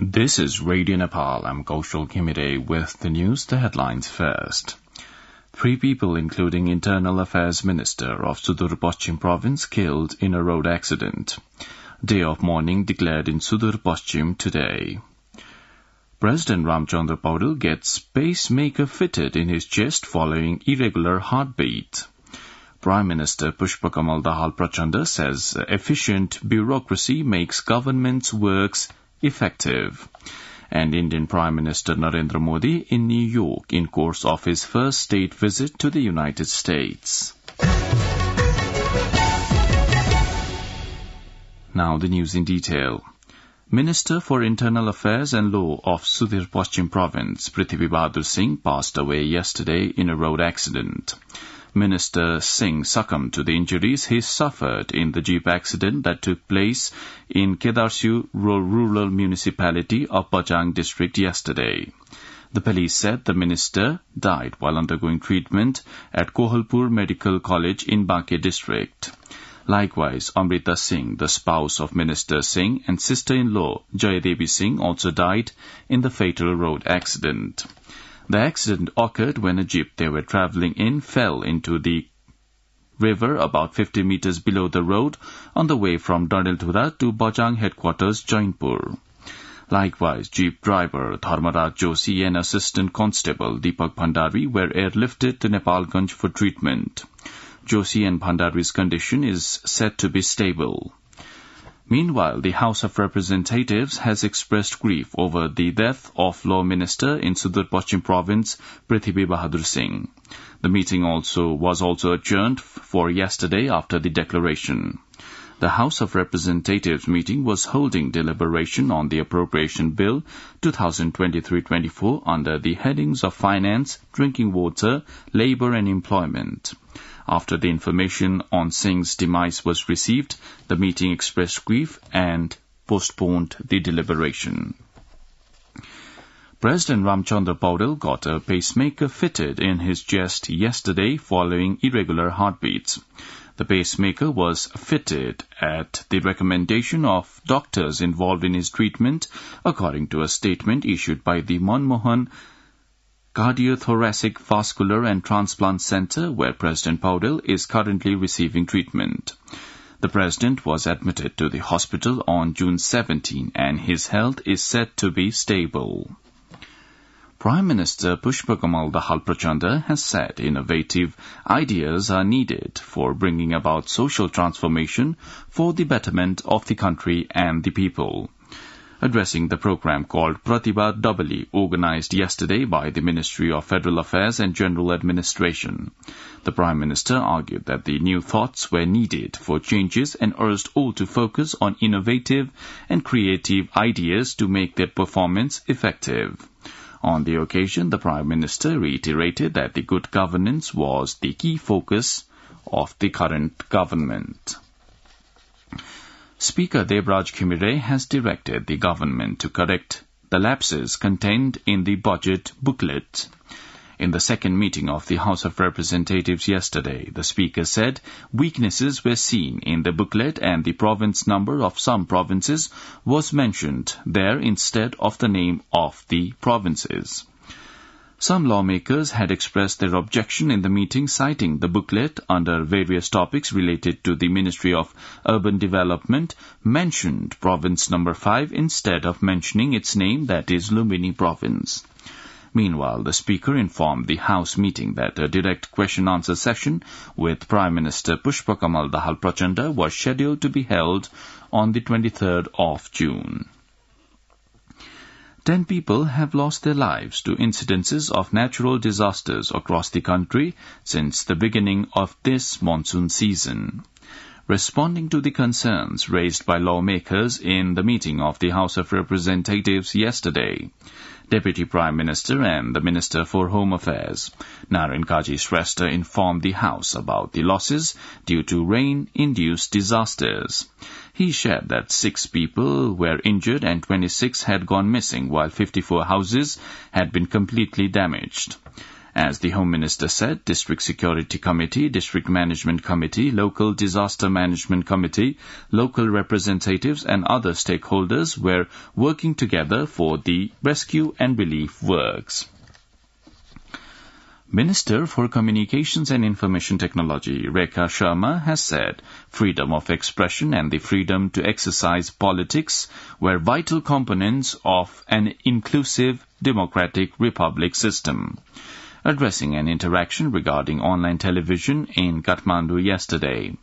This is Radio Nepal. I'm Kaushal Khimire with the news, the headlines first. 3 people, including Internal Affairs Minister of Sudur Paschim Province, killed in a road accident. Day of mourning declared in Sudur Paschim today. President Ramchandra Paudel gets pacemaker fitted in his chest following irregular heartbeat. Prime Minister Pushpakamal Dahal Prachanda says efficient bureaucracy makes government's works effective. And Indian Prime Minister Narendra Modi in New York in course of his first state visit to the United States. Now the news in detail. Minister for Internal Affairs and Law of Sudur Paschim Province, Prithvi Bahadur Singh, passed away yesterday in a road accident. Minister Singh succumbed to the injuries he suffered in the jeep accident that took place in Kedarsiu rural municipality of Bajang district yesterday. The police said the minister died while undergoing treatment at Kohalpur Medical College in Banke district. Likewise, Amrita Singh, the spouse of Minister Singh, and sister-in-law Jayadevi Singh also died in the fatal road accident. The accident occurred when a jeep they were travelling in fell into the river about 50 meters below the road on the way from Danilthura to Bajang headquarters, Jainpur. Likewise, jeep driver Dharmaraj Joshi and assistant constable Deepak Bhandari were airlifted to Nepalganj for treatment. Joshi and Bhandari's condition is said to be stable. Meanwhile, the House of Representatives has expressed grief over the death of Law Minister in Sudur Paschim Province, Prithvi Bahadur Singh. The meeting was also adjourned for yesterday after the declaration. The House of Representatives meeting was holding deliberation on the Appropriation Bill 2023-24 under the headings of Finance, Drinking Water, Labour and Employment. After the information on Singh's demise was received, the meeting expressed grief and postponed the deliberation. President Ramchandra Paudel got a pacemaker fitted in his chest yesterday following irregular heartbeats. The pacemaker was fitted at the recommendation of doctors involved in his treatment, according to a statement issued by the Manmohan Cardiothoracic Vascular and Transplant Center, where President Paudel is currently receiving treatment. The president was admitted to the hospital on June 17 and his health is said to be stable. Prime Minister Pushpakamal Dahal Prachanda has said innovative ideas are needed for bringing about social transformation for the betterment of the country and the people. Addressing the program called Pratibha Doubly, organized yesterday by the Ministry of Federal Affairs and General Administration, the Prime Minister argued that the new thoughts were needed for changes and urged all to focus on innovative and creative ideas to make their performance effective. On the occasion, the Prime Minister reiterated that the good governance was the key focus of the current government. Speaker Debraj Khimire has directed the government to correct the lapses contained in the budget booklet. In the second meeting of the House of Representatives yesterday, the Speaker said weaknesses were seen in the booklet and the province number of some provinces was mentioned there instead of the name of the provinces. Some lawmakers had expressed their objection in the meeting, citing the booklet under various topics related to the Ministry of Urban Development mentioned province number 5 instead of mentioning its name, that is Lumbini province. Meanwhile, the Speaker informed the House meeting that a direct question-answer session with Prime Minister Pushpakamal Dahal Prachanda was scheduled to be held on the 23rd of June. 10 people have lost their lives to incidences of natural disasters across the country since the beginning of this monsoon season. Responding to the concerns raised by lawmakers in the meeting of the House of Representatives yesterday, Deputy Prime Minister and the Minister for Home Affairs, Naren Kaji Shrestha, informed the House about the losses due to rain-induced disasters. He shared that 6 people were injured and 26 had gone missing, while 54 houses had been completely damaged. As the Home Minister said, District Security Committee, District Management Committee, Local Disaster Management Committee, local representatives and other stakeholders were working together for the rescue and relief works. Minister for Communications and Information Technology, Rekha Sharma, has said freedom of expression and the freedom to exercise politics were vital components of an inclusive democratic republic system. Addressing an interaction regarding online television in Kathmandu yesterday,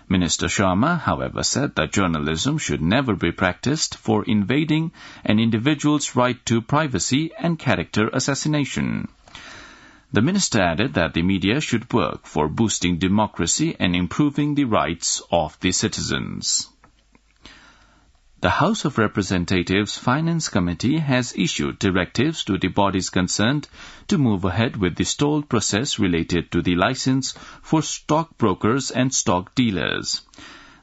Minister Sharma, however, said that journalism should never be practiced for invading an individual's right to privacy and character assassination. The minister added that the media should work for boosting democracy and improving the rights of the citizens. The House of Representatives Finance Committee has issued directives to the bodies concerned to move ahead with the stalled process related to the license for stockbrokers and stock dealers.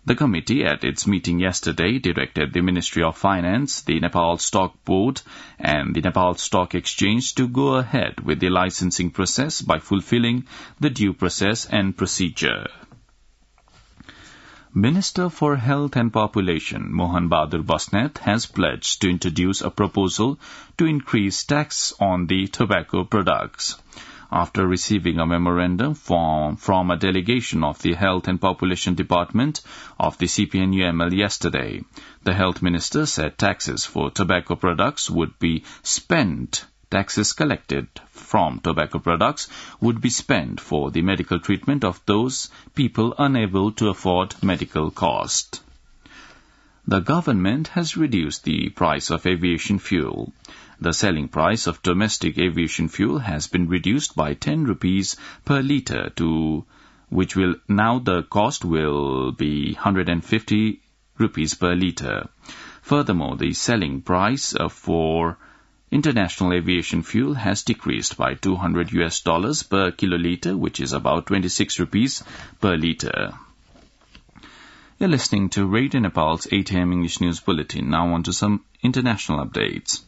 The committee, at its meeting yesterday, directed the Ministry of Finance, the Nepal Stock Board, and the Nepal Stock Exchange to go ahead with the licensing process by fulfilling the due process and procedure. Minister for Health and Population, Mohan Bahadur Basnet, has pledged to introduce a proposal to increase tax on the tobacco products. After receiving a memorandum from a delegation of the Health and Population Department of the CPNUML yesterday, the Health Minister said taxes for tobacco products would be spent. Taxes collected from tobacco products would be spent for the medical treatment of those people unable to afford medical cost. The government has reduced the price of aviation fuel. The selling price of domestic aviation fuel has been reduced by 10 rupees per litre to which will now the cost will be 150 rupees per litre. Furthermore, the selling price for international aviation fuel has decreased by $200 per kiloliter, which is about 26 rupees per litre. You're listening to Radio Nepal's 8 a.m. English News Bulletin. Now on to some international updates.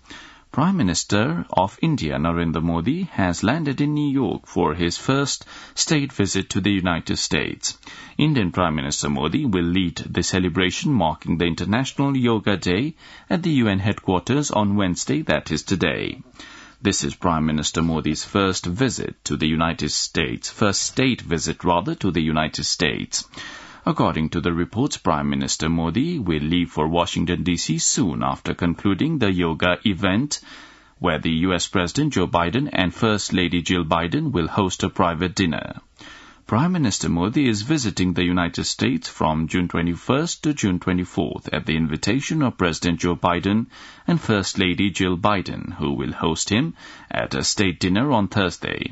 Prime Minister of India, Narendra Modi, has landed in New York for his first state visit to the United States. Indian Prime Minister Modi will lead the celebration marking the International Yoga Day at the UN headquarters on Wednesday, that is today. This is Prime Minister Modi's first state visit to the United States. According to the reports, Prime Minister Modi will leave for Washington, D.C. soon after concluding the yoga event, where the U.S. President Joe Biden and First Lady Jill Biden will host a private dinner. Prime Minister Modi is visiting the United States from June 21st to June 24th at the invitation of President Joe Biden and First Lady Jill Biden, who will host him at a state dinner on Thursday.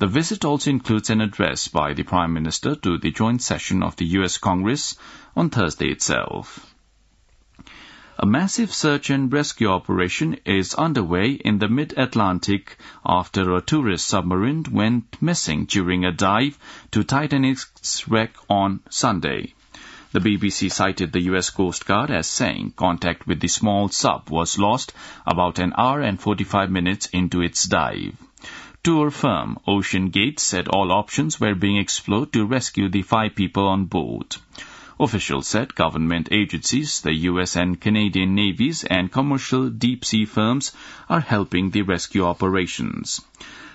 The visit also includes an address by the Prime Minister to the joint session of the U.S. Congress on Thursday itself. A massive search and rescue operation is underway in the mid-Atlantic after a tourist submarine went missing during a dive to Titanic's wreck on Sunday. The BBC cited the U.S. Coast Guard as saying contact with the small sub was lost about an hour and 45 minutes into its dive. Tour firm Ocean Gate said all options were being explored to rescue the 5 people on board. Officials said government agencies, the U.S. and Canadian navies, and commercial deep-sea firms are helping the rescue operations.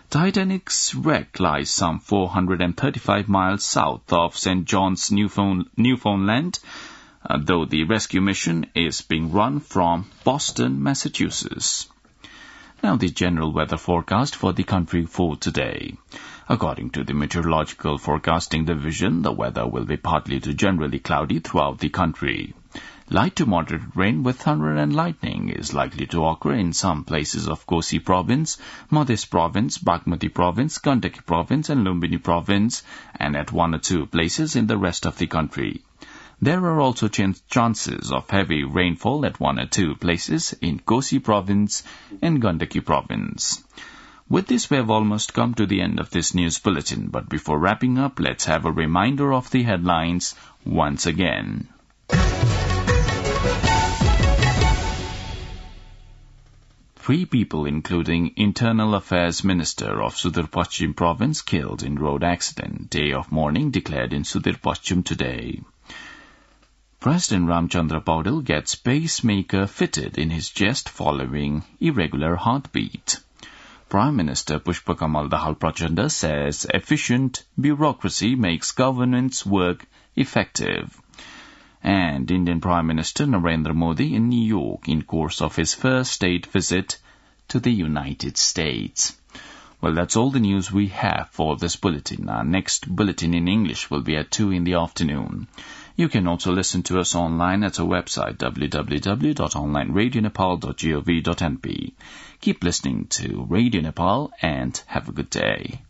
Titanic's wreck lies some 435 miles south of St. John's, Newfoundland, though the rescue mission is being run from Boston, Massachusetts. Now the general weather forecast for the country for today. According to the Meteorological Forecasting Division, the weather will be partly to generally cloudy throughout the country. Light to moderate rain with thunder and lightning is likely to occur in some places of Kosi Province, Madhya Province, Bagmati Province, Gandaki Province and Lumbini Province, and at 1 or 2 places in the rest of the country. There are also chances of heavy rainfall at 1 or 2 places in Kosi Province and Gandaki Province. With this, we have almost come to the end of this news bulletin, but before wrapping up, let's have a reminder of the headlines once again. 3 people, including Internal Affairs Minister of Sudur Pachchim Province, killed in road accident. Day of mourning declared in Sudur Pachchim today. President Ramchandra Paudel gets pacemaker fitted in his chest following irregular heartbeat. Prime Minister Pushpakamal Dahal Prachanda says efficient bureaucracy makes governance work effective. And Indian Prime Minister Narendra Modi in New York in course of his first state visit to the United States. Well, that's all the news we have for this bulletin. Our next bulletin in English will be at 2 in the afternoon. You can also listen to us online at our website www.onlineradionepal.gov.np. Keep listening to Radio Nepal and have a good day.